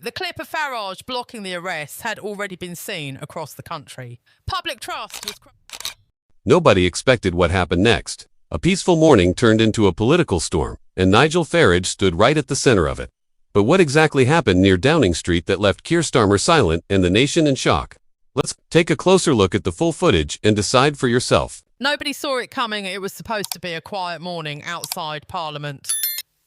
late. The clip of Farage blocking the arrests had already been seen across the country. Public trust was... Nobody expected what happened next. A peaceful morning turned into a political storm, and Nigel Farage stood right at the center of it. But what exactly happened near Downing Street that left Keir Starmer silent and the nation in shock? Let's take a closer look at the full footage and decide for yourself. Nobody saw it coming. It was supposed to be a quiet morning outside Parliament.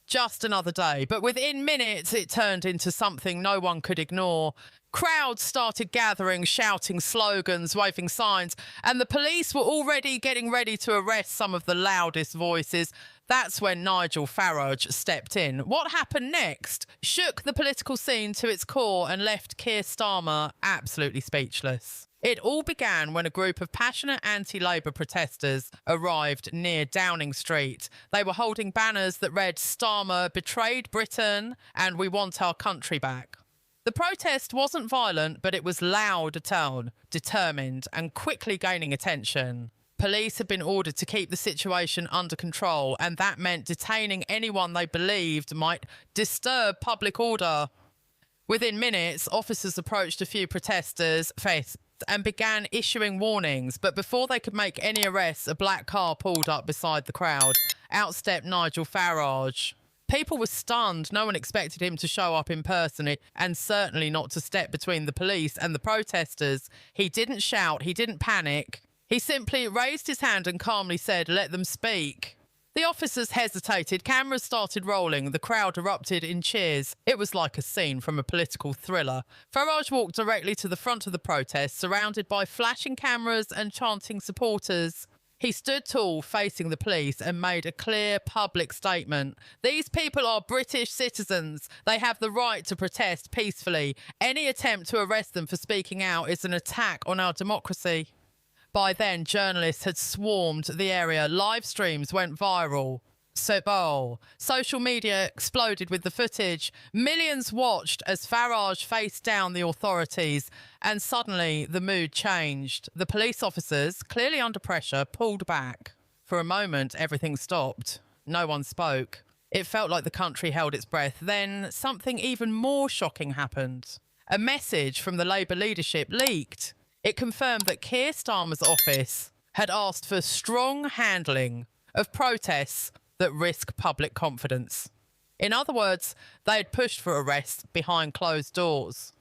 Just another day. But within minutes, it turned into something no one could ignore. Crowds started gathering, shouting slogans, waving signs, and the police were already getting ready to arrest some of the loudest voices. That's when Nigel Farage stepped in. What happened next shook the political scene to its core and left Keir Starmer absolutely speechless. It all began when a group of passionate anti-Labour protesters arrived near Downing Street. They were holding banners that read "Starmer betrayed Britain and we want our country back." The protest wasn't violent, but it was loud at tone, determined, and quickly gaining attention. Police had been ordered to keep the situation under control, and that meant detaining anyone they believed might disturb public order. Within minutes, officers approached a few protesters and began issuing warnings, but before they could make any arrests, a black car pulled up beside the crowd. Out stepped Nigel Farage. People were stunned. No one expected him to show up in person, and certainly not to step between the police and the protesters. He didn't shout, he didn't panic. He simply raised his hand and calmly said, "Let them speak." The officers hesitated, cameras started rolling, the crowd erupted in cheers. It was like a scene from a political thriller. Farage walked directly to the front of the protest, surrounded by flashing cameras and chanting supporters. He stood tall, facing the police, and made a clear public statement. "These people are British citizens. They have the right to protest peacefully. Any attempt to arrest them for speaking out is an attack on our democracy." By then, journalists had swarmed the area. Live streams went viral. Social media exploded with the footage. Millions watched as Farage faced down the authorities, and suddenly the mood changed. The police officers, clearly under pressure, pulled back. For a moment, everything stopped. No one spoke. It felt like the country held its breath. Then something even more shocking happened. A message from the Labour leadership leaked. It confirmed that Keir Starmer's office had asked for strong handling of protests that risk public confidence. In other words, they had pushed for arrests behind closed doors.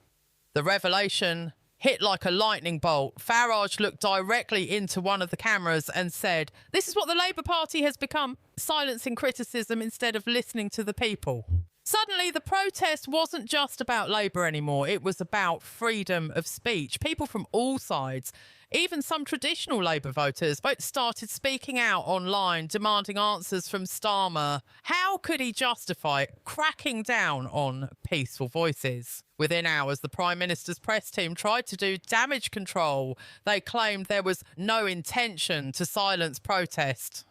The revelation hit like a lightning bolt. Farage looked directly into one of the cameras and said, "This is what the Labour Party has become, silencing criticism instead of listening to the people." Suddenly, the protest wasn't just about Labour anymore. It was about freedom of speech. People from all sides, even some traditional Labour voters, started speaking out online, demanding answers from Starmer. How could he justify cracking down on peaceful voices? Within hours, the Prime Minister's press team tried to do damage control. They claimed there was no intention to silence protest.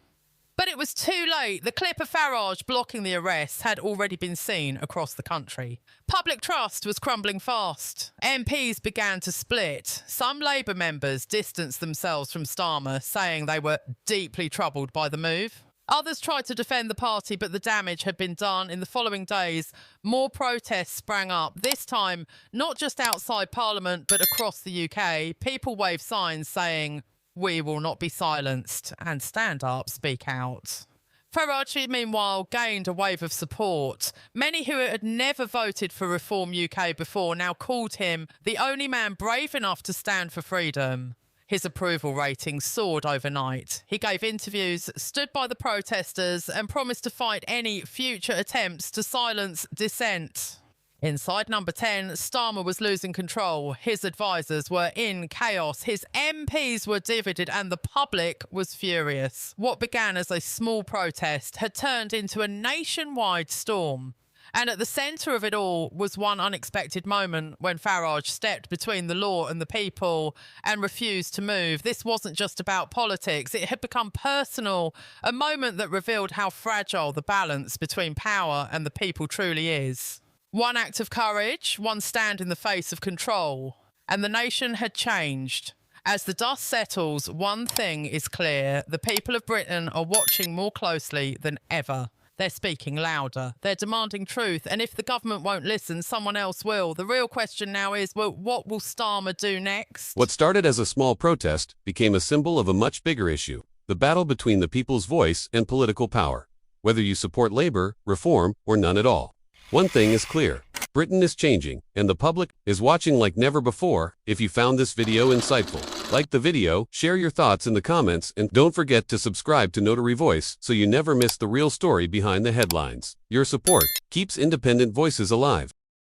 But it was too late. The clip of Farage blocking the arrests had already been seen across the country. Public trust was crumbling fast. MPs began to split. Some Labour members distanced themselves from Starmer, saying they were deeply troubled by the move. Others tried to defend the party, but the damage had been done. In the following days, more protests sprang up, this time not just outside Parliament, but across the UK. People waved signs saying, "We will not be silenced," and "Stand up, speak out." Farage, meanwhile, gained a wave of support. Many who had never voted for Reform UK before now called him the only man brave enough to stand for freedom. His approval rating soared overnight. He gave interviews, stood by the protesters, and promised to fight any future attempts to silence dissent. Inside Number 10, Starmer was losing control. His advisors were in chaos. His MPs were divided and the public was furious. What began as a small protest had turned into a nationwide storm. And at the centre of it all was one unexpected moment when Farage stepped between the law and the people and refused to move. This wasn't just about politics. It had become personal, a moment that revealed how fragile the balance between power and the people truly is. One act of courage, one stand in the face of control, and the nation had changed. As the dust settles, one thing is clear: the people of Britain are watching more closely than ever. They're speaking louder. They're demanding truth. And if the government won't listen, someone else will. The real question now is, well, what will Starmer do next? What started as a small protest became a symbol of a much bigger issue, the battle between the people's voice and political power. Whether you support Labour, reform, or none at all. One thing is clear. Britain is changing, and the public is watching like never before. If you found this video insightful, like the video, share your thoughts in the comments, and don't forget to subscribe to Notary Voice so you never miss the real story behind the headlines. Your support keeps independent voices alive.